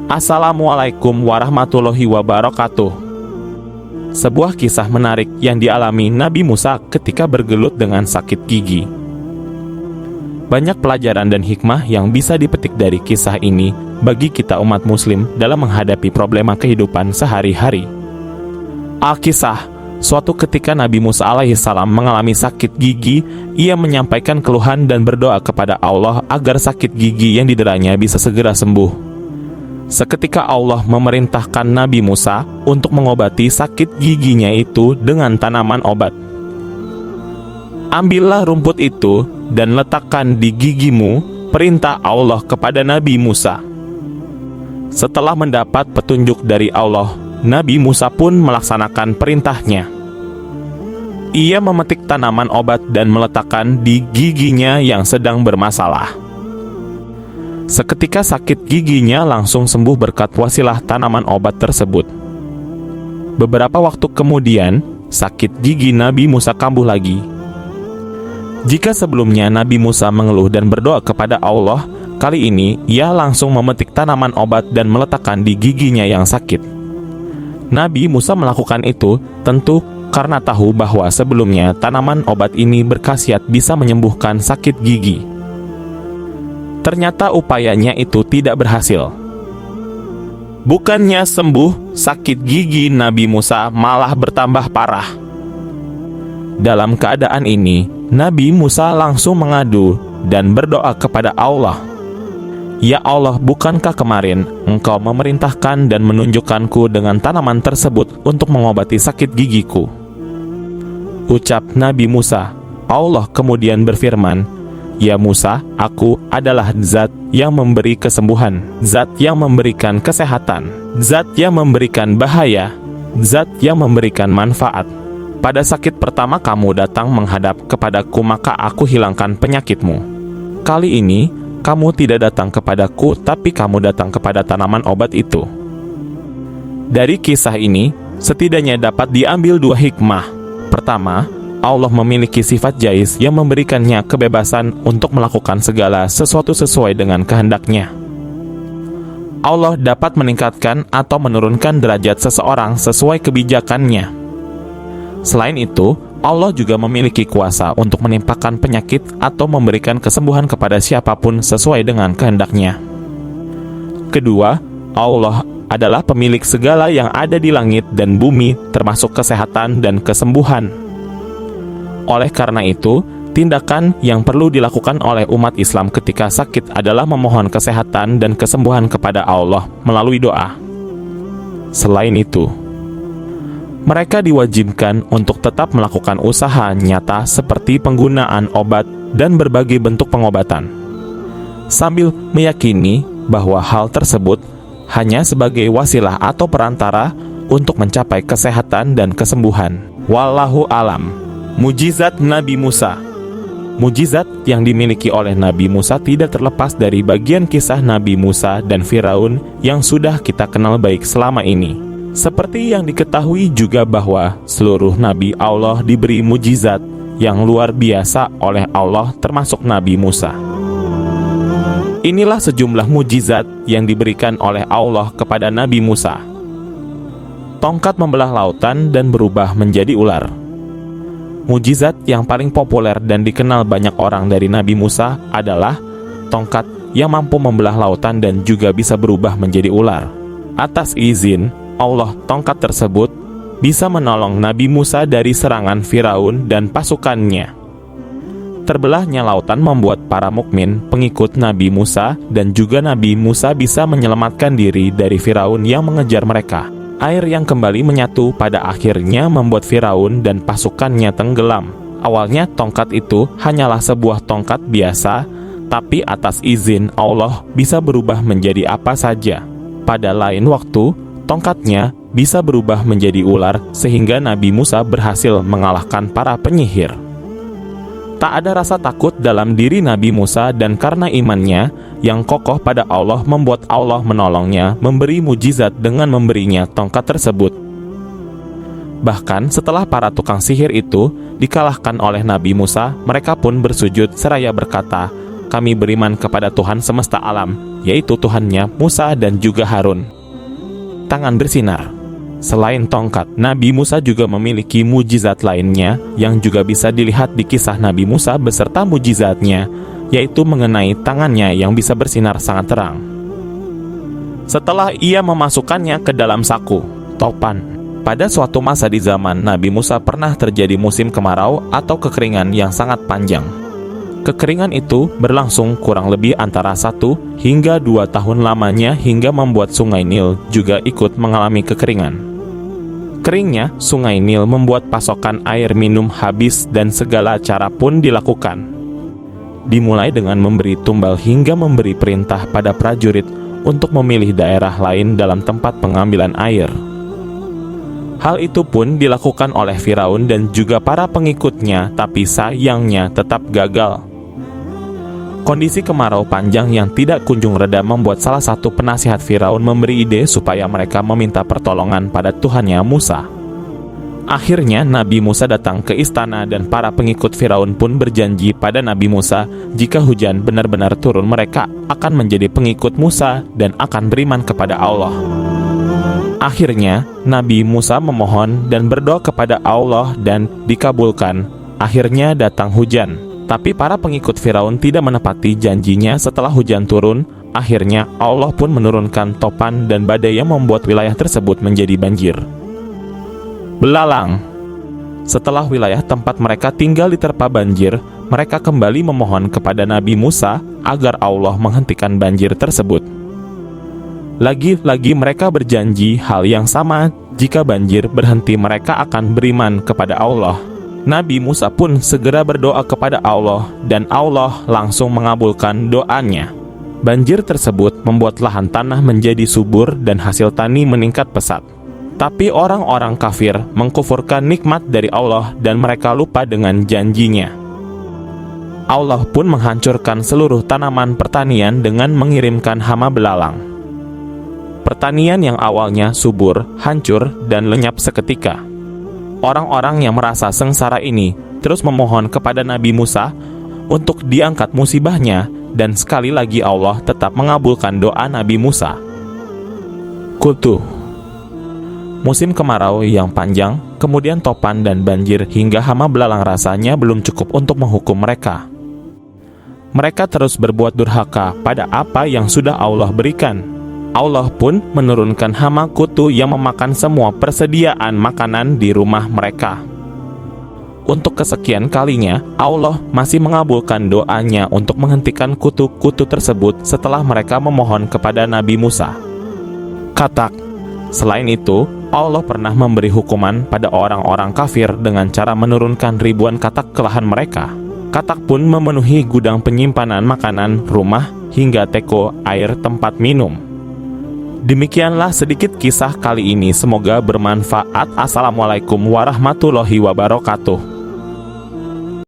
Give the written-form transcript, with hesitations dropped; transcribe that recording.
Assalamualaikum warahmatullahi wabarakatuh. Sebuah kisah menarik yang dialami Nabi Musa ketika bergelut dengan sakit gigi. Banyak pelajaran dan hikmah yang bisa dipetik dari kisah ini bagi kita umat muslim dalam menghadapi problema kehidupan sehari-hari. Al-Kisah, suatu ketika Nabi Musa alaihissalam mengalami sakit gigi, ia menyampaikan keluhan dan berdoa kepada Allah agar sakit gigi yang dideranya bisa segera sembuh. Seketika Allah memerintahkan Nabi Musa untuk mengobati sakit giginya itu dengan tanaman obat. Ambillah rumput itu dan letakkan di gigimu, perintah Allah kepada Nabi Musa. Setelah mendapat petunjuk dari Allah, Nabi Musa pun melaksanakan perintahnya. Ia memetik tanaman obat dan meletakkan di giginya yang sedang bermasalah. Seketika sakit giginya langsung sembuh berkat wasilah tanaman obat tersebut. Beberapa waktu kemudian, sakit gigi Nabi Musa kambuh lagi. Jika sebelumnya Nabi Musa mengeluh dan berdoa kepada Allah, kali ini ia langsung memetik tanaman obat dan meletakkan di giginya yang sakit. Nabi Musa melakukan itu tentu karena tahu bahwa sebelumnya tanaman obat ini berkhasiat bisa menyembuhkan sakit gigi. Ternyata upayanya itu tidak berhasil. Bukannya sembuh, sakit gigi Nabi Musa malah bertambah parah. Dalam keadaan ini, Nabi Musa langsung mengadu dan berdoa kepada Allah. Ya Allah, bukankah kemarin Engkau memerintahkan dan menunjukkanku dengan tanaman tersebut untuk mengobati sakit gigiku? Ucap Nabi Musa. Allah kemudian berfirman, Ya Musa, aku adalah zat yang memberi kesembuhan, zat yang memberikan kesehatan, zat yang memberikan bahaya, zat yang memberikan manfaat. Pada sakit pertama kamu datang menghadap kepadaku, maka aku hilangkan penyakitmu. Kali ini, kamu tidak datang kepadaku, tapi kamu datang kepada tanaman obat itu. Dari kisah ini, setidaknya dapat diambil dua hikmah. Pertama, Allah memiliki sifat jais yang memberikannya kebebasan untuk melakukan segala sesuatu sesuai dengan kehendaknya. Allah dapat meningkatkan atau menurunkan derajat seseorang sesuai kebijakannya. Selain itu, Allah juga memiliki kuasa untuk menimpakan penyakit atau memberikan kesembuhan kepada siapapun sesuai dengan kehendaknya. Kedua, Allah adalah pemilik segala yang ada di langit dan bumi, termasuk kesehatan dan kesembuhan. Oleh karena itu, tindakan yang perlu dilakukan oleh umat Islam ketika sakit adalah memohon kesehatan dan kesembuhan kepada Allah melalui doa. Selain itu, mereka diwajibkan untuk tetap melakukan usaha nyata seperti penggunaan obat dan berbagai bentuk pengobatan, sambil meyakini bahwa hal tersebut hanya sebagai wasilah atau perantara untuk mencapai kesehatan dan kesembuhan. Wallahu alam. Mujizat Nabi Musa. Mujizat yang dimiliki oleh Nabi Musa tidak terlepas dari bagian kisah Nabi Musa dan Firaun yang sudah kita kenal baik selama ini. Seperti yang diketahui juga bahwa seluruh Nabi Allah diberi mujizat yang luar biasa oleh Allah, termasuk Nabi Musa. Inilah sejumlah mujizat yang diberikan oleh Allah kepada Nabi Musa. Tongkat membelah lautan dan berubah menjadi ular. Mujizat yang paling populer dan dikenal banyak orang dari Nabi Musa adalah tongkat yang mampu membelah lautan dan juga bisa berubah menjadi ular. Atas izin Allah, tongkat tersebut bisa menolong Nabi Musa dari serangan Firaun dan pasukannya. Terbelahnya lautan membuat para mukmin, pengikut Nabi Musa, dan juga Nabi Musa bisa menyelamatkan diri dari Firaun yang mengejar mereka. Air yang kembali menyatu pada akhirnya membuat Firaun dan pasukannya tenggelam. Awalnya tongkat itu hanyalah sebuah tongkat biasa, tapi atas izin Allah bisa berubah menjadi apa saja. Pada lain waktu, tongkatnya bisa berubah menjadi ular sehingga Nabi Musa berhasil mengalahkan para penyihir. Tak ada rasa takut dalam diri Nabi Musa, dan karena imannya yang kokoh pada Allah membuat Allah menolongnya, memberi mujizat dengan memberinya tongkat tersebut. Bahkan setelah para tukang sihir itu dikalahkan oleh Nabi Musa, mereka pun bersujud seraya berkata, kami beriman kepada Tuhan semesta alam, yaitu Tuhannya Musa dan juga Harun. Tangan bersinar. Selain tongkat, Nabi Musa juga memiliki mujizat lainnya yang juga bisa dilihat di kisah Nabi Musa beserta mujizatnya, yaitu mengenai tangannya yang bisa bersinar sangat terang. Setelah ia memasukkannya ke dalam saku, topan. Pada suatu masa di zaman Nabi Musa pernah terjadi musim kemarau atau kekeringan yang sangat panjang. Kekeringan itu berlangsung kurang lebih antara 1 hingga 2 tahun lamanya hingga membuat sungai Nil juga ikut mengalami kekeringan. Keringnya sungai Nil membuat pasokan air minum habis dan segala cara pun dilakukan. Dimulai dengan memberi tumbal hingga memberi perintah pada prajurit untuk memilih daerah lain dalam tempat pengambilan air. Hal itu pun dilakukan oleh Firaun dan juga para pengikutnya, tapi sayangnya tetap gagal. Kondisi kemarau panjang yang tidak kunjung reda membuat salah satu penasihat Firaun memberi ide supaya mereka meminta pertolongan pada Tuhannya Musa. Akhirnya Nabi Musa datang ke istana dan para pengikut Firaun pun berjanji pada Nabi Musa jika hujan benar-benar turun mereka akan menjadi pengikut Musa dan akan beriman kepada Allah. Akhirnya Nabi Musa memohon dan berdoa kepada Allah dan dikabulkan. Akhirnya datang hujan. Tapi para pengikut Firaun tidak menepati janjinya. Setelah hujan turun, akhirnya Allah pun menurunkan topan dan badai yang membuat wilayah tersebut menjadi banjir. Belalang. Setelah wilayah tempat mereka tinggal diterpa banjir, mereka kembali memohon kepada Nabi Musa agar Allah menghentikan banjir tersebut. Lagi-lagi mereka berjanji hal yang sama, jika banjir berhenti mereka akan beriman kepada Allah. Nabi Musa pun segera berdoa kepada Allah dan Allah langsung mengabulkan doanya. Banjir tersebut membuat lahan tanah menjadi subur dan hasil tani meningkat pesat. Tapi orang-orang kafir mengkufurkan nikmat dari Allah dan mereka lupa dengan janjinya. Allah pun menghancurkan seluruh tanaman pertanian dengan mengirimkan hama belalang. Pertanian yang awalnya subur, hancur, dan lenyap seketika. Orang-orang yang merasa sengsara ini terus memohon kepada Nabi Musa untuk diangkat musibahnya, dan sekali lagi Allah tetap mengabulkan doa Nabi Musa. Kutu. Musim kemarau yang panjang, kemudian topan dan banjir hingga hama belalang rasanya belum cukup untuk menghukum mereka. Mereka terus berbuat durhaka pada apa yang sudah Allah berikan. Allah pun menurunkan hama kutu yang memakan semua persediaan makanan di rumah mereka. Untuk kesekian kalinya, Allah masih mengabulkan doanya untuk menghentikan kutu-kutu tersebut setelah mereka memohon kepada Nabi Musa. Katak. Selain itu, Allah pernah memberi hukuman pada orang-orang kafir dengan cara menurunkan ribuan katak ke lahan mereka. Katak pun memenuhi gudang penyimpanan makanan, rumah, hingga teko air tempat minum. Demikianlah sedikit kisah kali ini, semoga bermanfaat. Assalamualaikum warahmatullahi wabarakatuh.